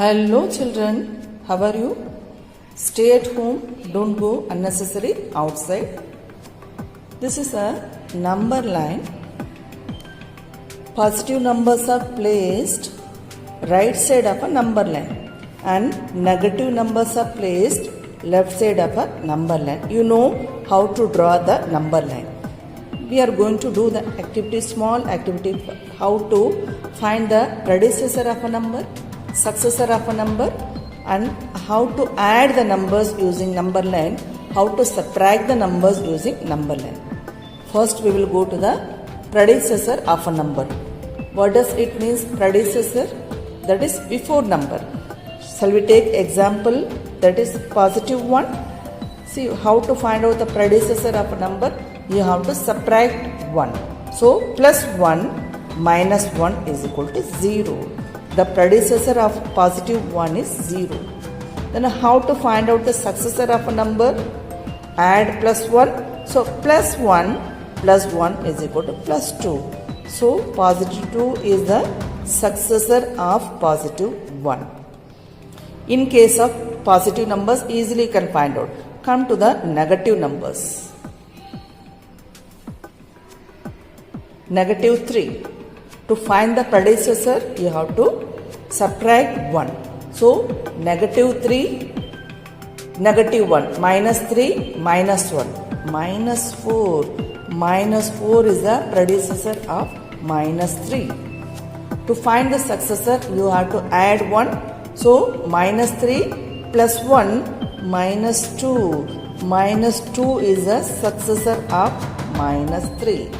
Hello children, how are you? Stay at home, don't go unnecessary outside. This is a number line. Positive numbers are placed right side of a number line and negative numbers are placed left side of a number line. You know how to draw the number line. We are going to do the activity, small activity, how to find the predecessor of a number, successor of a number, and how to add the numbers using number line, how to subtract the numbers using number line. First we will go to the predecessor of a number. What does it mean, predecessor? That is before number. Shall we take example, that is positive 1? See how to find out the predecessor of a number. You have to subtract 1. So plus 1 minus 1 is equal to 0. The predecessor of positive 1 is 0. Then how to find out the successor of a number? Add plus 1. So plus 1 plus 1 is equal to plus 2. So positive 2 is the successor of positive 1. In case of positive numbers, easily you can find out. Come to the negative numbers. Negative 3. To find the predecessor, you have to subtract 1. So, negative 3, negative 1, minus 3, minus 1, minus 4. Minus 4 is the predecessor of minus 3. To find the successor, you have to add 1. So, minus 3 plus 1, minus 2. Minus 2 is the successor of minus 3.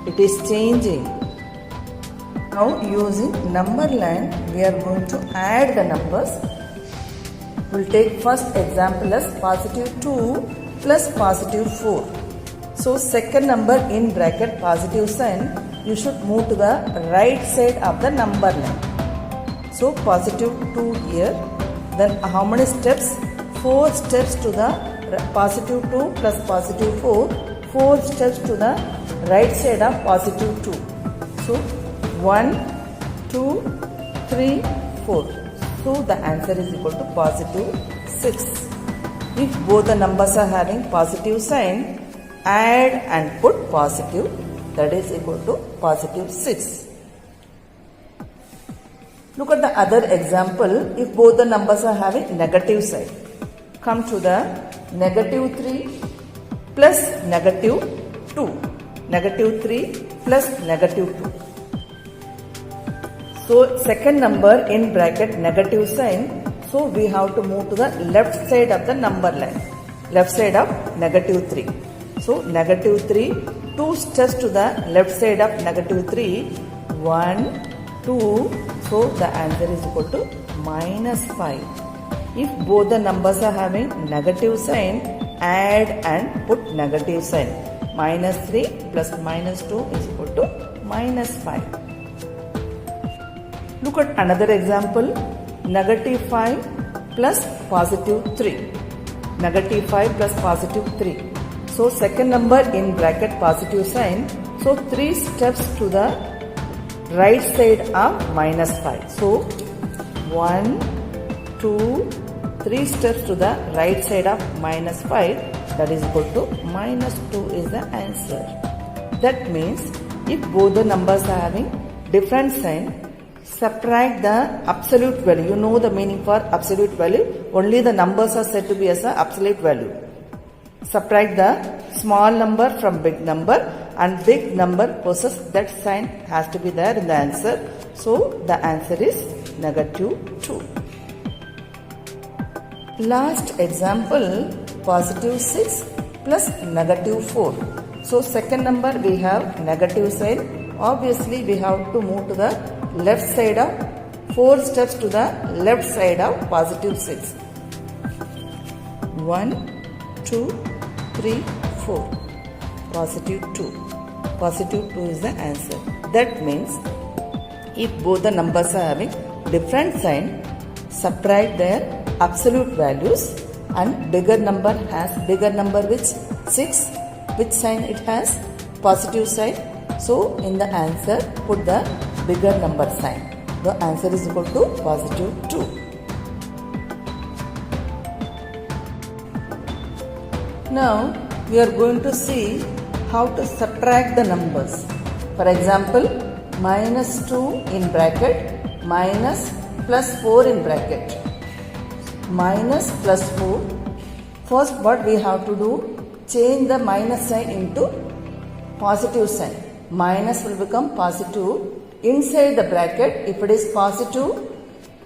It is changing. Now using number line, we are going to add the numbers. We will take first example as positive 2 plus positive 4. So second number in bracket positive sign, you should move to the right side of the number line. So positive 2 here. Then how many steps? 4 steps to the positive 2 plus positive 4. 4 steps to the right side of positive 2. So 1, 2, 3, 4. So the answer is equal to positive 6. If both the numbers are having positive sign, add and put positive, that is equal to positive 6. Look at the other example. If both the numbers are having negative sign, come to the negative 3 plus negative 2. Negative 3 plus negative 2. So second number in bracket negative sign. So we have to move to the left side of the number line. Left side of negative 3. So negative 3. 2 steps to the left side of negative 3. 1, 2. So the answer is equal to minus 5. If both the numbers are having negative sign, add and put negative sign. Minus 3 plus minus 2 is equal to minus 5. Look at another example. Negative 5 plus positive 3. Negative 5 plus positive 3. So second number in bracket positive sign. So 3 steps to the right side of minus 5. So 1, 2, 3 steps to the right side of minus 5. That is equal to minus 2 is the answer. That means if both the numbers are having different sign, subtract the absolute value. You know the meaning for absolute value. Only the numbers are said to be as an absolute value. Subtract the small number from big number, and big number possesses that sign has to be there in the answer. So the answer is negative 2. Last example, positive 6 plus negative 4. So second number we have negative sign. Obviously we have to move to the left side of 4 steps to the left side of positive 6. 1, 2, 3, 4. Positive 2. Positive 2 is the answer. That means if both the numbers are having different sign, subtract their absolute values, and bigger number has bigger number which 6, which sign it has? Positive sign. So in the answer put the bigger number sign. The answer is equal to positive 2. Now we are going to see how to subtract the numbers. For example, minus 2 in bracket minus plus 4 in bracket. Minus plus 4. First what we have to do, change the minus sign into positive sign. Minus will become positive. Inside the bracket, if it is positive,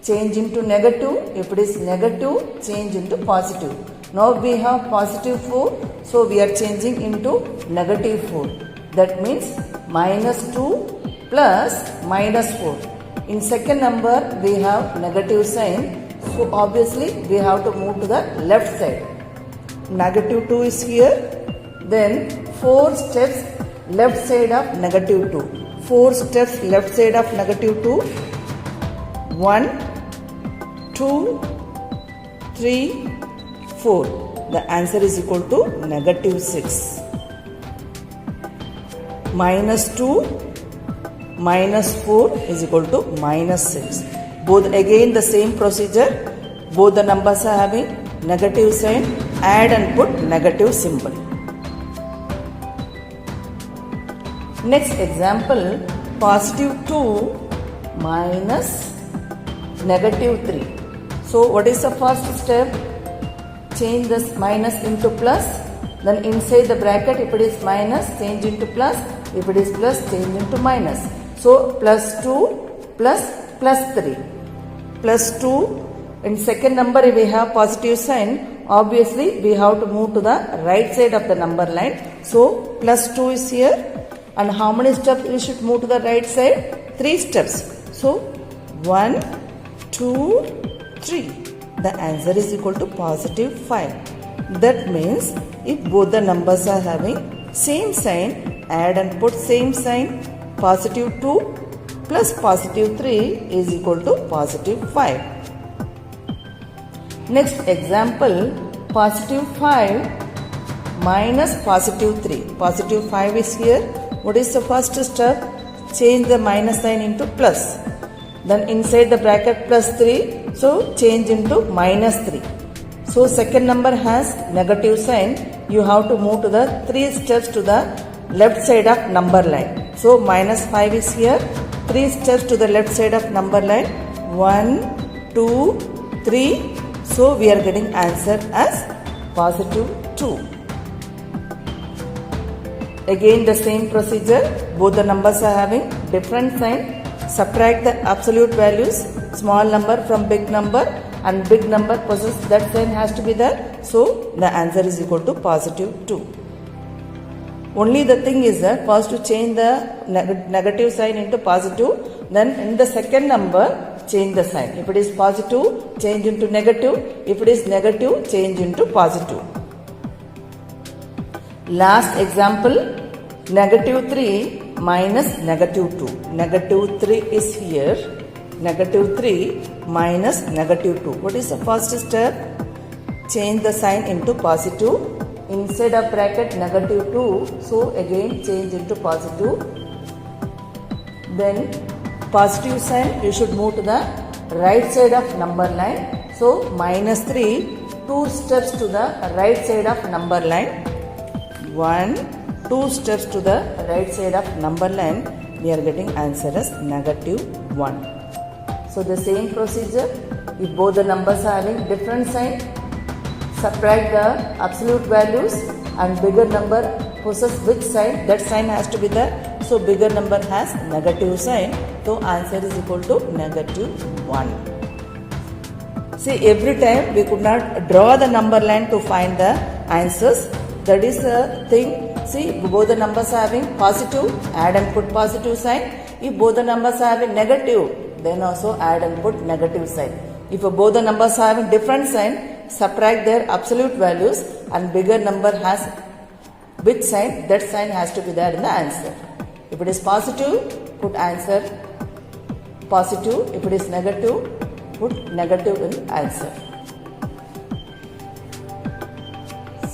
change into negative. If it is negative, change into positive. Now we have positive 4, so we are changing into negative 4. That means minus 2 plus minus 4. In second number, we have negative sign, so obviously we have to move to the left side. Negative 2 is here, then 4 steps left side of negative 2. 4 steps left side of negative 2. 1, 2, 3, 4. The answer is equal to negative 6. Minus 2 minus 4 is equal to minus 6. Both again the same procedure. Both the numbers are having negative sign. Add and put negative symbol. Next example, positive 2 minus negative 3. So what is the first step? Change this minus into plus. Then inside the bracket, if it is minus, change into plus. If it is plus, change into minus. So plus 2 plus plus 3. Plus 2. In second number we have positive sign. Obviously we have to move to the right side of the number line. So plus 2 is here. And how many steps we should move to the right side? 3 steps. So 1, 2, 3. The answer is equal to positive 5. That means if both the numbers are having same sign, add and put same sign. Positive 2 plus positive 3 is equal to positive 5. Next example, positive 5 minus positive 3. Positive 5 is here. What is the first step? Change the minus sign into plus. Then inside the bracket plus 3, so change into minus 3. So second number has negative sign. You have to move to the 3 steps to the left side of number line. So minus 5 is here. 3 steps to the left side of number line. 1, 2, 3. So we are getting answer as positive 2. Again the same procedure. Both the numbers are having different sign. Subtract the absolute values, small number from big number, and big number possess that sign has to be there. So the answer is equal to positive 2. Only the thing is that first to change the negative sign into positive, then in the second number change the sign. If it is positive, change into negative. If it is negative, change into positive. Last example, negative 3 minus negative 2. Negative 3 is here. Negative 3 minus negative 2. What is the first step? Change the sign into positive. Inside of bracket negative 2. So again change into positive. Then positive sign you should move to the right side of number line. So minus 3. 2 steps to the right side of number line. 1, 2 steps to the right side of number line. We are getting answer as negative 1. So the same procedure. If both the numbers are having different sign, subtract the absolute values and bigger number possess which sign, that sign has to be there. So bigger number has negative sign. So answer is equal to negative 1. See, every time we could not draw the number line to find the answers. That is the thing. See, both the numbers are having positive, add and put positive sign. If both the numbers are having negative, then also add and put negative sign. If both the numbers are having different sign, subtract their absolute values and bigger number has which sign, that sign has to be there in the answer. If it is positive, put answer positive. If it is negative, put negative in answer.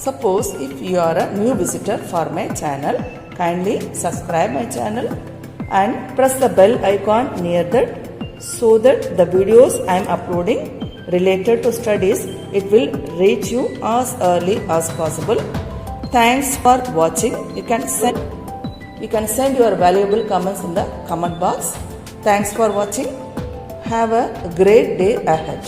Suppose if you are a new visitor for my channel, kindly subscribe my channel and press the bell icon near that so that the videos I am uploading related to studies, it will reach you as early as possible. Thanks for watching. You can send your valuable comments in the comment box. Thanks for watching. Have a great day ahead.